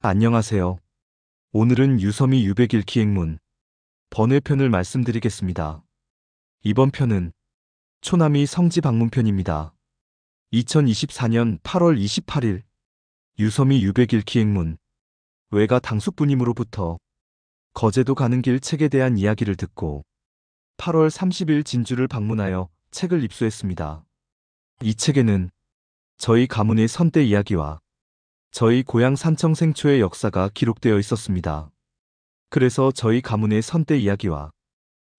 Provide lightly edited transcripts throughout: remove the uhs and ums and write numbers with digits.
안녕하세요. 오늘은 유섬이 유백일 기행문 번외편을 말씀드리겠습니다. 이번 편은 초남이 성지 방문편입니다. 2024년 8월 28일 유섬이 유백일 기행문 외가 당숙부님으로부터 거제도 가는 길 책에 대한 이야기를 듣고 8월 30일 진주를 방문하여 책을 입수했습니다. 이 책에는 저희 가문의 선대 이야기와 저희 고향 산청 생초의 역사가 기록되어 있었습니다. 그래서 저희 가문의 선대 이야기와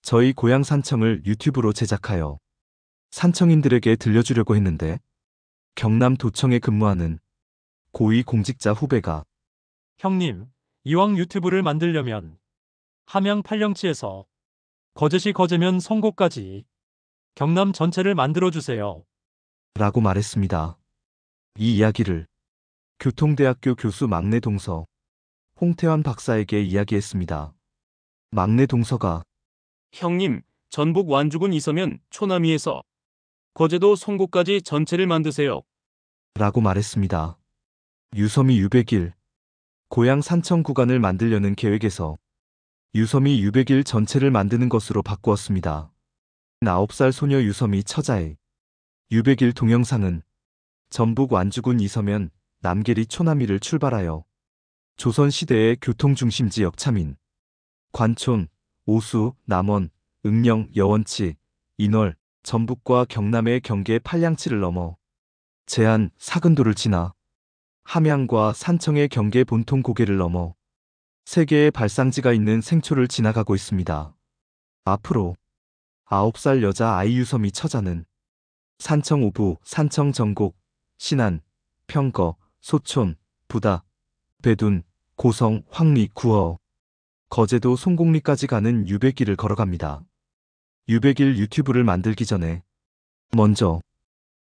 저희 고향 산청을 유튜브로 제작하여 산청인들에게 들려주려고 했는데 경남 도청에 근무하는 고위 공직자 후배가 형님, 이왕 유튜브를 만들려면 함양 팔령치에서 거제시 거제면 송곡까지 경남 전체를 만들어주세요. 라고 말했습니다. 이 이야기를 교통대학교 교수 막내 동서 홍태환 박사에게 이야기했습니다. 막내 동서가 형님, 전북 완주군 이서면 초남이에서 거제도 송곡까지 전체를 만드세요. 라고 말했습니다. 유섬이 유백일 고향 산청 구간을 만들려는 계획에서 유섬이 유백일 전체를 만드는 것으로 바꾸었습니다. 9살 소녀 유섬이 처자의 유백일 동영상은 전북 완주군 이서면 남계리 초남이를 출발하여 조선시대의 교통중심지 역차민, 관촌, 오수, 남원, 응령, 여원치, 인월, 전북과 경남의 경계 팔량치를 넘어 제안, 사근도를 지나 함양과 산청의 경계 본통 고개를 넘어 세 개의 발상지가 있는 생초를 지나가고 있습니다. 앞으로 9살 여자 아이 유섬이 처자는 산청 오부, 산청 정곡, 신안, 평거, 소촌, 부다, 배둔, 고성, 황리, 구어, 거제도 송곡리까지 가는 유백일을 걸어갑니다. 유백일 유튜브를 만들기 전에 먼저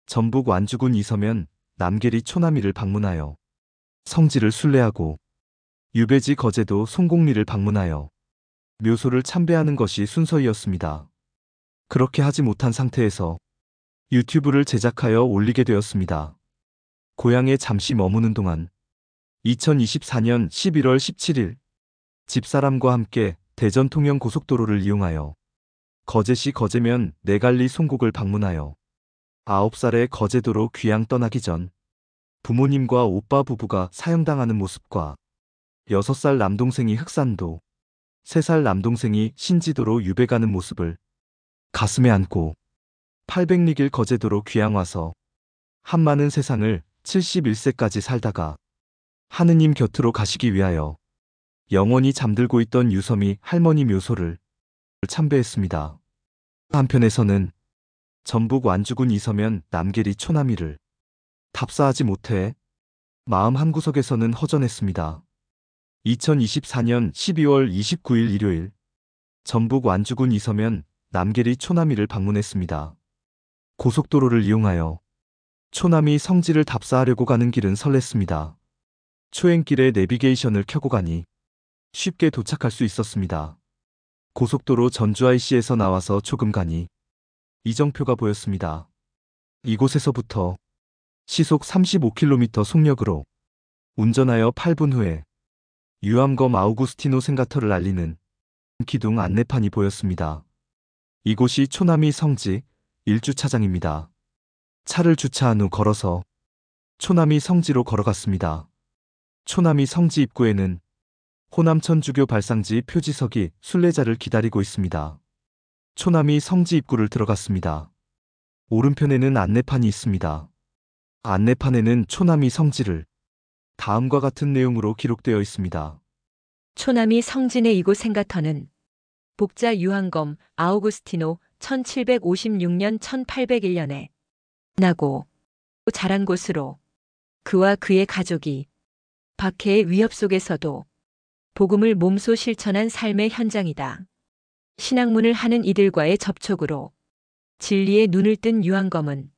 전북 완주군 이서면 남계리 초남이를 방문하여 성지를 순례하고 유배지 거제도 송곡리를 방문하여 묘소를 참배하는 것이 순서이었습니다. 그렇게 하지 못한 상태에서 유튜브를 제작하여 올리게 되었습니다. 고향에 잠시 머무는 동안 2024년 11월 17일 집사람과 함께 대전 통영 고속도로를 이용하여 거제시 거제면 내갈리 송곡을 방문하여 9살의 거제도로 귀향 떠나기 전 부모님과 오빠 부부가 사형당하는 모습과 6살 남동생이 흑산도, 3살 남동생이 신지도로 유배 가는 모습을 가슴에 안고 800리길 거제도로 귀향 와서 한많은 세상을 71세까지 살다가 하느님 곁으로 가시기 위하여 영원히 잠들고 있던 유섬이 할머니 묘소를 참배했습니다. 한편에서는 전북 완주군 이서면 남계리 초남이를 답사하지 못해 마음 한구석에서는 허전했습니다. 2024년 12월 29일 일요일 전북 완주군 이서면 남계리 초남이를 방문했습니다. 고속도로를 이용하여 초남이 성지를 답사하려고 가는 길은 설렜습니다. 초행길에 내비게이션을 켜고 가니 쉽게 도착할 수 있었습니다. 고속도로 전주IC에서 나와서 조금 가니 이정표가 보였습니다. 이곳에서부터 시속 35km 속력으로 운전하여 8분 후에 유암검 아우구스티노 생가터를 알리는 기둥 안내판이 보였습니다. 이곳이 초남이 성지 1주차장입니다. 차를 주차한 후 걸어서 초남이 성지로 걸어갔습니다. 초남이 성지 입구에는 호남천 주교 발상지 표지석이 순례자를 기다리고 있습니다. 초남이 성지 입구를 들어갔습니다. 오른편에는 안내판이 있습니다. 안내판에는 초남이 성지를 다음과 같은 내용으로 기록되어 있습니다. 초남이 성진의 이곳 생가터는 복자 유한검 아우구스티노 1756년 1801년에 나고 자란 곳으로 그와 그의 가족이 박해의 위협 속에서도 복음을 몸소 실천한 삶의 현장이다. 신학문을 하는 이들과의 접촉으로 진리에 눈을 뜬 유한검은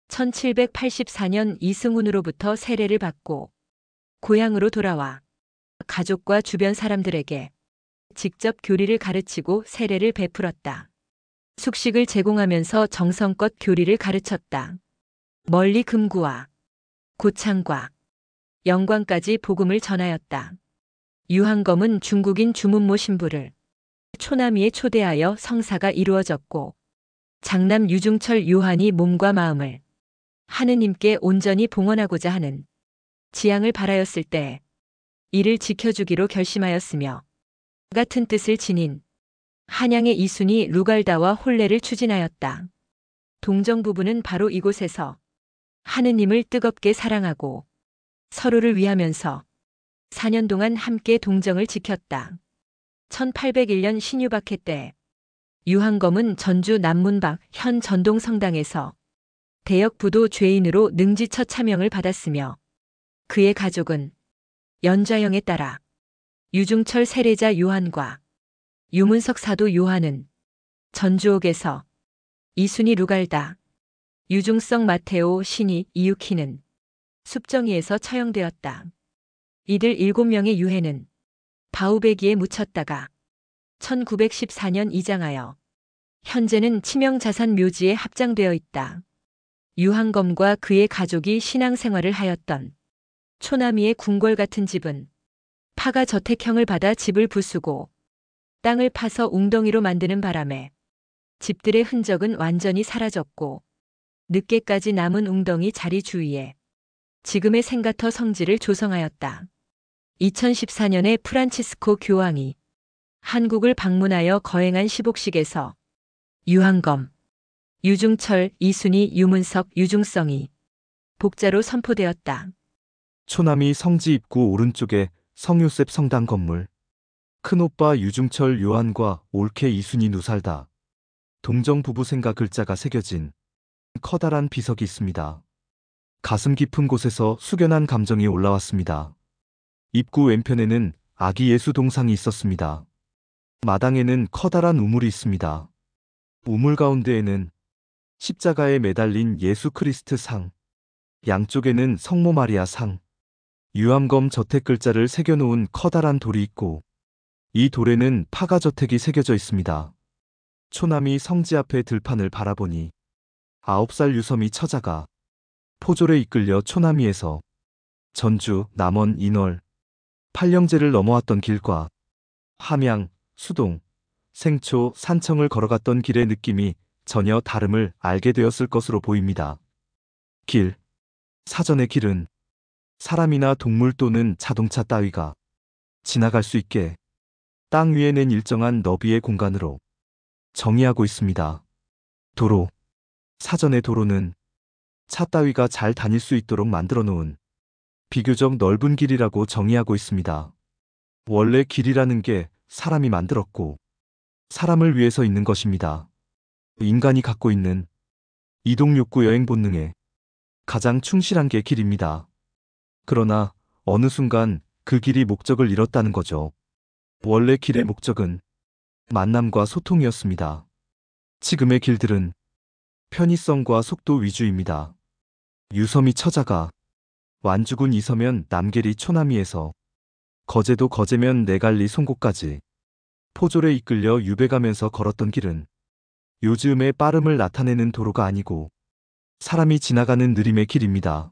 1784년 이승훈으로부터 세례를 받고 고향으로 돌아와 가족과 주변 사람들에게 직접 교리를 가르치고 세례를 베풀었다. 숙식을 제공하면서 정성껏 교리를 가르쳤다. 멀리 금구와 고창과 영광까지 복음을 전하였다. 유한검은 중국인 주문모 신부를 초남이에 초대하여 성사가 이루어졌고 장남 유중철 요한이 몸과 마음을 하느님께 온전히 봉헌하고자 하는 지향을 바라였을 때 이를 지켜주기로 결심하였으며 같은 뜻을 지닌 한양의 이순이 루갈다와 혼례를 추진하였다. 동정 부부는 바로 이곳에서 하느님을 뜨겁게 사랑하고 서로를 위하면서 4년 동안 함께 동정을 지켰다. 1801년 신유박해 때 유한검은 전주 남문박 현 전동성당에서 대역부도 죄인으로 능지처 차명을 받았으며 그의 가족은 연좌형에 따라 유중철 세례자 요한과 유문석 사도 요한은 전주옥에서 이순이 루갈다, 유중성 마테오 신이 이유키는 숲정이에서 처형되었다. 이들 7명의 유해는 바우베기에 묻혔다가 1914년 이장하여 현재는 치명자산 묘지에 합장되어 있다. 유한검과 그의 가족이 신앙생활을 하였던 초남이의 궁궐 같은 집은 파가 저택형을 받아 집을 부수고 땅을 파서 웅덩이로 만드는 바람에 집들의 흔적은 완전히 사라졌고 늦게까지 남은 웅덩이 자리 주위에 지금의 생가터 성지를 조성하였다. 2014년에 프란치스코 교황이 한국을 방문하여 거행한 시복식에서 유한검, 유중철, 이순이, 유문석, 유중성이 복자로 선포되었다. 초남이 성지 입구 오른쪽에 성요셉 성당 건물. 큰오빠 유중철 요한과 올케 이순이 누살다. 동정 부부 생가 글자가 새겨진 커다란 비석이 있습니다. 가슴 깊은 곳에서 숙연한 감정이 올라왔습니다. 입구 왼편에는 아기 예수 동상이 있었습니다. 마당에는 커다란 우물이 있습니다. 우물 가운데에는 십자가에 매달린 예수 크리스트 상, 양쪽에는 성모 마리아 상, 유한검 저택 글자를 새겨놓은 커다란 돌이 있고 이 돌에는 파가 저택이 새겨져 있습니다. 초남이 성지 앞에 들판을 바라보니 9살 유섬이 처자가 포졸에 이끌려 초남이에서 전주, 남원, 인월, 팔령제를 넘어왔던 길과 함양, 수동, 생초, 산청을 걸어갔던 길의 느낌이 전혀 다름을 알게 되었을 것으로 보입니다. 길, 사전의 길은 사람이나 동물 또는 자동차 따위가 지나갈 수 있게 땅 위에 낸 일정한 너비의 공간으로 정의하고 있습니다. 도로, 사전의 도로는 차 따위가 잘 다닐 수 있도록 만들어 놓은 비교적 넓은 길이라고 정의하고 있습니다. 원래 길이라는 게 사람이 만들었고 사람을 위해서 있는 것입니다. 인간이 갖고 있는 이동욕구 여행 본능에 가장 충실한 게 길입니다. 그러나 어느 순간 그 길이 목적을 잃었다는 거죠. 원래 길의 목적은 만남과 소통이었습니다. 지금의 길들은 편의성과 속도 위주입니다. 유섬이 처자가 완주군 이서면 남계리 초남이에서 거제도 거제면 내갈리 송곡까지 포졸에 이끌려 유배가면서 걸었던 길은 요즘의 빠름을 나타내는 도로가 아니고 사람이 지나가는 느림의 길입니다.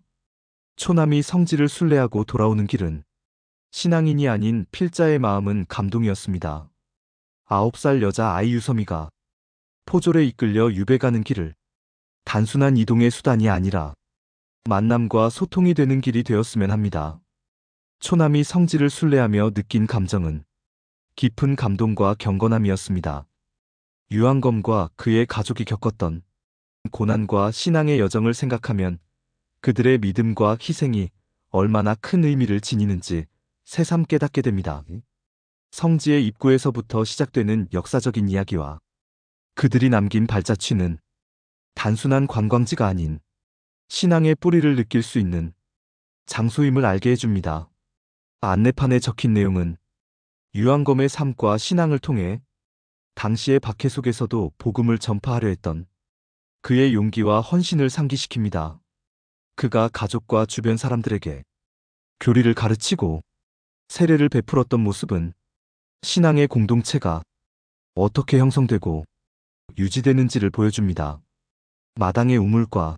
초남이 성지를 순례하고 돌아오는 길은 신앙인이 아닌 필자의 마음은 감동이었습니다. 9살 여자 아이 유섬이가 포졸에 이끌려 유배가는 길을 단순한 이동의 수단이 아니라 만남과 소통이 되는 길이 되었으면 합니다. 초남이 성지를 순례하며 느낀 감정은 깊은 감동과 경건함이었습니다. 유한검과 그의 가족이 겪었던 고난과 신앙의 여정을 생각하면 그들의 믿음과 희생이 얼마나 큰 의미를 지니는지 새삼 깨닫게 됩니다. 성지의 입구에서부터 시작되는 역사적인 이야기와 그들이 남긴 발자취는 단순한 관광지가 아닌 신앙의 뿌리를 느낄 수 있는 장소임을 알게 해줍니다. 안내판에 적힌 내용은 유한검의 삶과 신앙을 통해 당시의 박해 속에서도 복음을 전파하려 했던 그의 용기와 헌신을 상기시킵니다. 그가 가족과 주변 사람들에게 교리를 가르치고 세례를 베풀었던 모습은 신앙의 공동체가 어떻게 형성되고 유지되는지를 보여줍니다. 마당의 우물과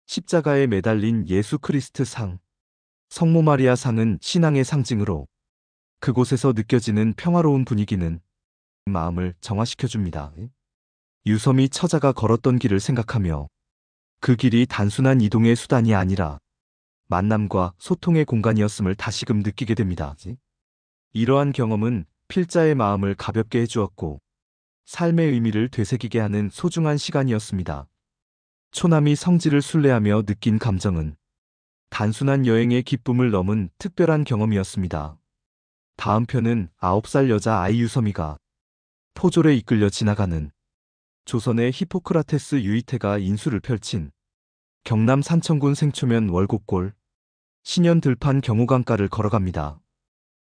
십자가에 매달린 예수 크리스트 상, 성모 마리아 상은 신앙의 상징으로 그곳에서 느껴지는 평화로운 분위기는 마음을 정화시켜줍니다. 유섬이 처자가 걸었던 길을 생각하며 그 길이 단순한 이동의 수단이 아니라 만남과 소통의 공간이었음을 다시금 느끼게 됩니다. 이러한 경험은 필자의 마음을 가볍게 해주었고 삶의 의미를 되새기게 하는 소중한 시간이었습니다. 초남이 성지를 순례하며 느낀 감정은 단순한 여행의 기쁨을 넘은 특별한 경험이었습니다. 다음 편은 9살 여자 아이 유섬이가 포졸에 이끌려 지나가는 조선의 히포크라테스 유이태가 인수를 펼친 경남 산청군 생초면 월곡골 신현 들판 경호강가를 걸어갑니다.